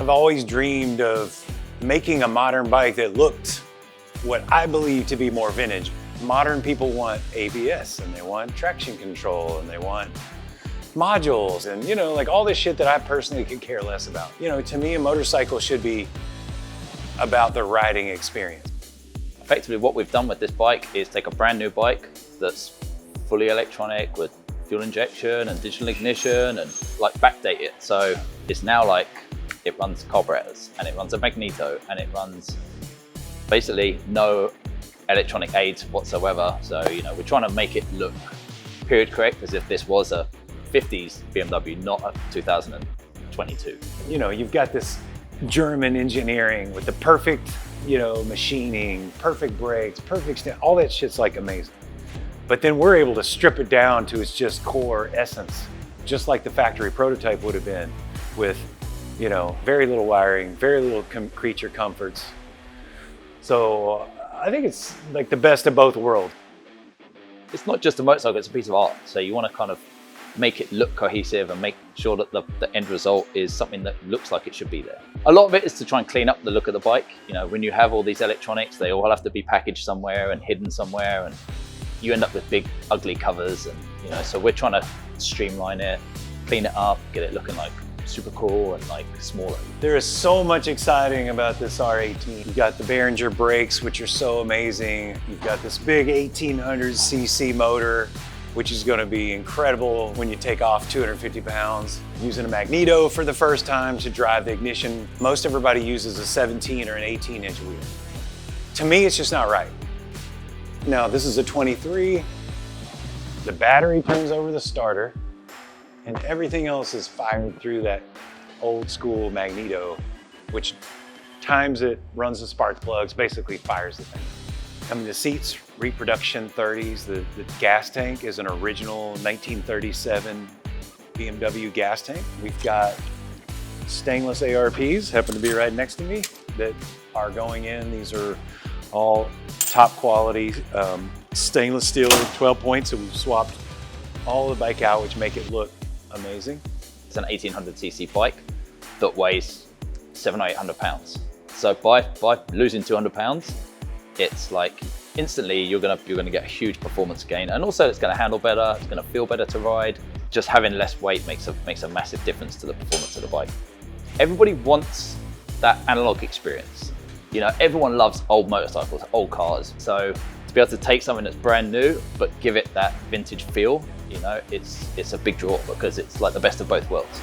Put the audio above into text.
I've always dreamed of making a modern bike that looked what I believe to be more vintage. Modern people want ABS and they want traction control and they want modules and, you know, like all this shit that I personally could care less about. You know, to me, a motorcycle should be about the riding experience. Effectively, what we've done with this bike is take a brand new bike that's fully electronic with fuel injection and digital ignition and like backdate it. So it's now like it runs carburetors and it runs a magneto and it runs basically no electronic aids whatsoever. So, you know, we're trying to make it look period correct as if this was a 50s BMW, not a 2022. You know, you've got this German engineering with the perfect, you know, machining, perfect brakes, perfect, all that shit's like amazing. But then we're able to strip it down to its just core essence, just like the factory prototype would have been with, you know, very little wiring, very little creature comforts. So I think it's like the best of both worlds. It's not just a motorcycle, it's a piece of art. So you want to kind of make it look cohesive and make sure that the end result is something that looks like it should be there. A lot of it is to try and clean up the look of the bike. You know, when you have all these electronics, they all have to be packaged somewhere and hidden somewhere, and you end up with big, ugly covers. And, you know, so we're trying to streamline it, clean it up, get it looking like super cool and like smaller. There is so much exciting about this R18. You've got the Behringer brakes, which are so amazing. You've got this big 1800cc motor, which is going to be incredible when you take off 250 pounds. Using a magneto for the first time to drive the ignition. Most everybody uses a 17 or an 18-inch wheel. To me, it's just not right. Now, this is a 23. The battery turns over the starter, and everything else is fired through that old school magneto, which times it, runs the spark plugs, basically fires the thing. I mean, the seats, reproduction 30s. The gas tank is an original 1937 BMW gas tank. We've got stainless ARPs, happen to be right next to me, that are going in. These are all top quality stainless steel 12 points. So we've swapped all the bike out, which make it look amazing. It's an 1800cc bike that weighs 700 or 800 pounds. So by losing 200 pounds, it's like instantly you're gonna get a huge performance gain, and also it's gonna handle better, it's gonna feel better to ride. Just having less weight makes a massive difference to the performance of the bike. Everybody wants that analog experience. You know, everyone loves old motorcycles, old cars. So to be able to take something that's brand new but give it that vintage feel, you know, it's a big draw because it's like the best of both worlds.